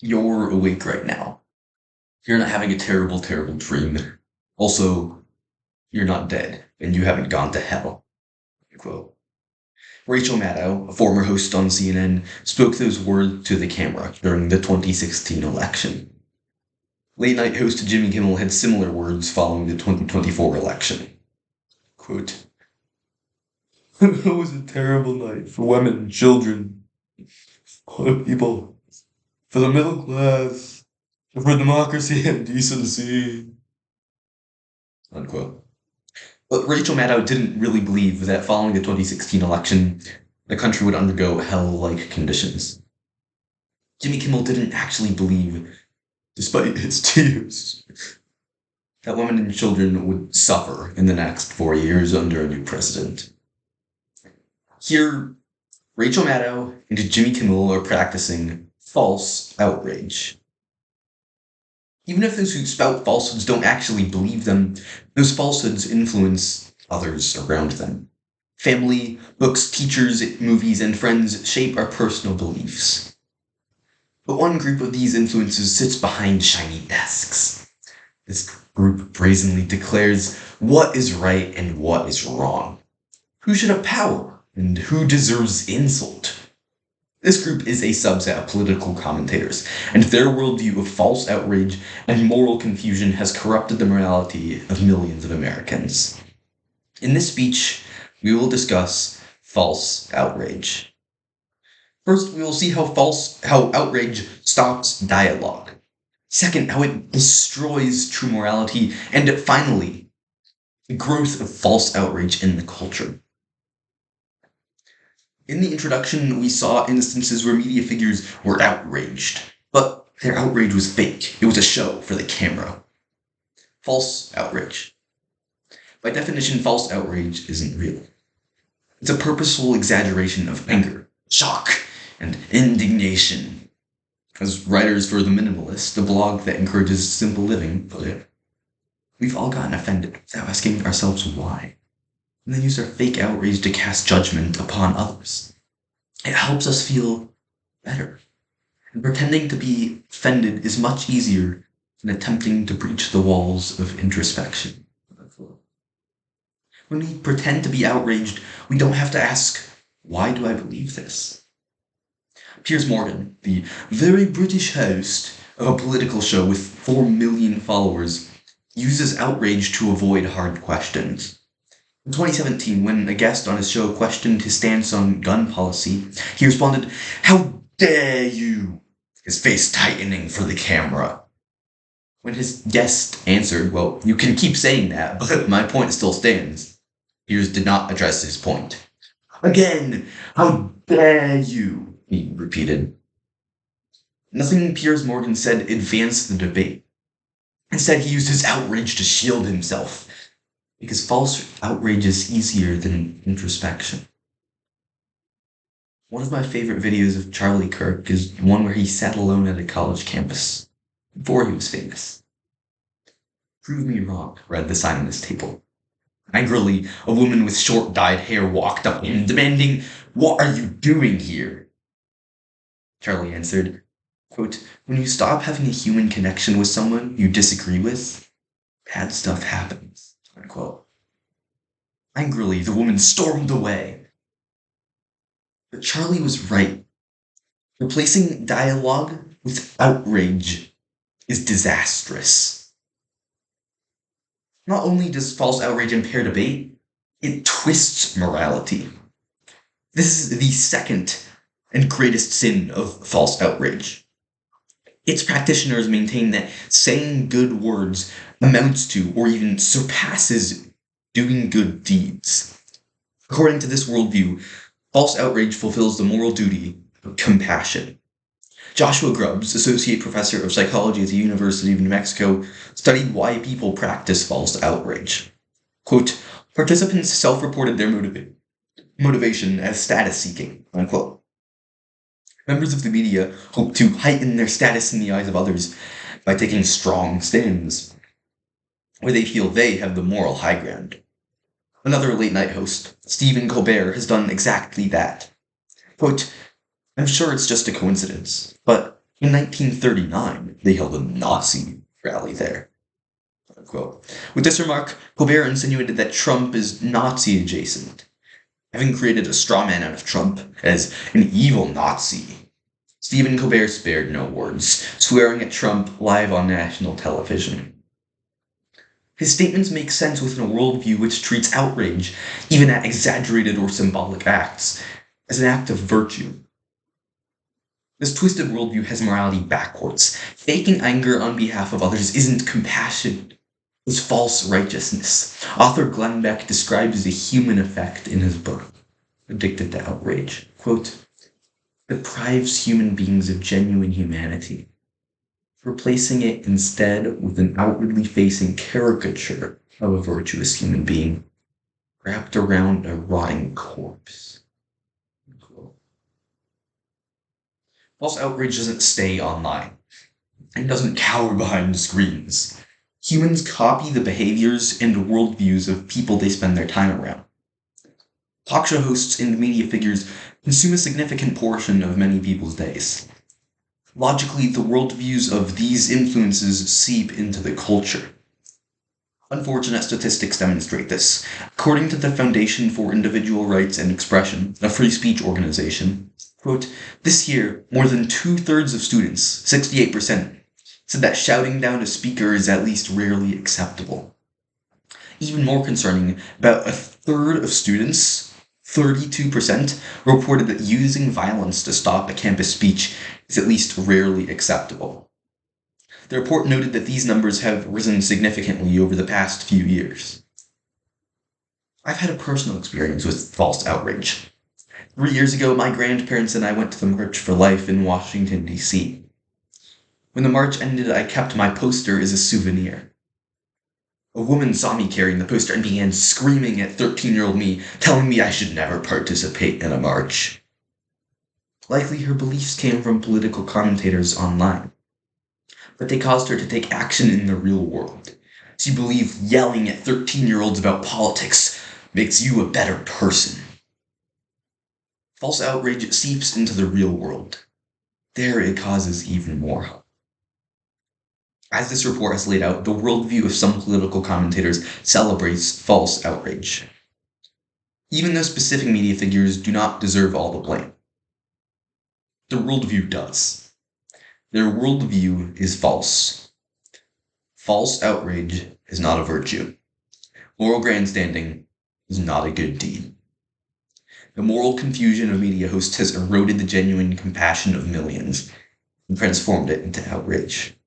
You're awake right now. You're not having a terrible, terrible dream. Also, you're not dead, and you haven't gone to hell. Quote. Rachel Maddow, a former host on CNN, spoke those words to the camera during the 2016 election. Late night host Jimmy Kimmel had similar words following the 2024 election. Quote, it was a terrible night for women and children, for people, for the middle class, for democracy and decency. Unquote. But Rachel Maddow didn't really believe that following the 2016 election, the country would undergo hell-like conditions. Jimmy Kimmel didn't actually believe, despite his tears, that women and children would suffer in the next 4 years under a new president. Here, Rachel Maddow and Jimmy Kimmel are practicing false outrage. Even if those who spout falsehoods don't actually believe them, those falsehoods influence others around them. Family, books, teachers, movies, and friends shape our personal beliefs. But one group of these influences sits behind shiny desks. This group brazenly declares what is right and what is wrong, who should have power, and who deserves insult. This group is a subset of political commentators, and their worldview of false outrage and moral confusion has corrupted the morality of millions of Americans. In this speech, we will discuss false outrage. First, we will see how outrage stops dialogue. Second, how it destroys true morality. And finally, the growth of false outrage in the culture. In the introduction, we saw instances where media figures were outraged, but their outrage was fake. It was a show for the camera. False outrage. By definition, false outrage isn't real. It's a purposeful exaggeration of anger, shock, and indignation. As writers for The Minimalist, a blog that encourages simple living, put it, we've all gotten offended without asking ourselves why, and then use our fake outrage to cast judgment upon others. It helps us feel better. And pretending to be offended is much easier than attempting to breach the walls of introspection. When we pretend to be outraged, we don't have to ask, why do I believe this? Piers Morgan, the very British host of a political show with 4 million followers, uses outrage to avoid hard questions. In 2017, when a guest on his show questioned his stance on gun policy, he responded, "How dare you?" his face tightening for the camera. When his guest answered, "Well, you can keep saying that, but my point still stands," Piers did not address his point. "Again, how dare you?" he repeated. Nothing Piers Morgan said advanced the debate. Instead, he used his outrage to shield himself, because false outrage is easier than introspection. One of my favorite videos of Charlie Kirk is one where he sat alone at a college campus, before he was famous. "Prove me wrong," read the sign on his table. Angrily, a woman with short dyed hair walked up to him, demanding, "What are you doing here?" Charlie answered, quote, "When you stop having a human connection with someone you disagree with, bad stuff happens," unquote. Angrily, the woman stormed away. But Charlie was right. Replacing dialogue with outrage is disastrous. Not only does false outrage impair debate, it twists morality. This is the second and greatest sin of false outrage. Its practitioners maintain that saying good words amounts to or even surpasses doing good deeds. According to this worldview, false outrage fulfills the moral duty of compassion. Joshua Grubbs, associate professor of psychology at the University of New Mexico, studied why people practice false outrage. Quote, "Participants self-reported their motivation as status-seeking," unquote. Members of the media hope to heighten their status in the eyes of others by taking strong stands, where they feel they have the moral high ground. Another late-night host, Stephen Colbert, has done exactly that. Quote, "I'm sure it's just a coincidence, but In 1939, they held a Nazi rally there. Unquote. With this remark, Colbert insinuated that Trump is Nazi adjacent, having created a straw man out of Trump as an evil Nazi. Stephen Colbert spared no words, swearing at Trump live on national television. His statements make sense within a worldview which treats outrage, even at exaggerated or symbolic acts, as an act of virtue. This twisted worldview has morality backwards. Faking anger on behalf of others isn't compassion, it's false righteousness. Author Glenn Beck describes the human effect in his book, Addicted to Outrage. Quote, deprives human beings of genuine humanity, replacing it instead with an outwardly facing caricature of a virtuous human being wrapped around a rotting corpse. False outrage doesn't stay online and doesn't cower behind screens. Humans copy the behaviors and worldviews of people they spend their time around. Talk show hosts and media figures consume a significant portion of many people's days. Logically, the worldviews of these influences seep into the culture. Unfortunate statistics demonstrate this. According to the Foundation for Individual Rights and Expression, a free speech organization, quote, this year, more than 2/3 of students, 68%, said that shouting down a speaker is at least rarely acceptable. Even more concerning, about 1/3 of students, 32%, reported that using violence to stop a campus speech is at least rarely acceptable. The report noted that these numbers have risen significantly over the past few years. I've had a personal experience with false outrage. 3 years ago, my grandparents and I went to the March for Life in Washington, D.C. When the march ended, I kept my poster as a souvenir. A woman saw me carrying the poster and began screaming at 13-year-old me, telling me I should never participate in a march. Likely her beliefs came from political commentators online, but they caused her to take action in the real world. She believed yelling at 13-year-olds about politics makes you a better person. False outrage seeps into the real world. There it causes even more harm. As this report has laid out, the worldview of some political commentators celebrates false outrage. Even though specific media figures do not deserve all the blame, their worldview does. Their worldview is false. False outrage is not a virtue. Moral grandstanding is not a good deed. The moral confusion of media hosts has eroded the genuine compassion of millions and transformed it into outrage.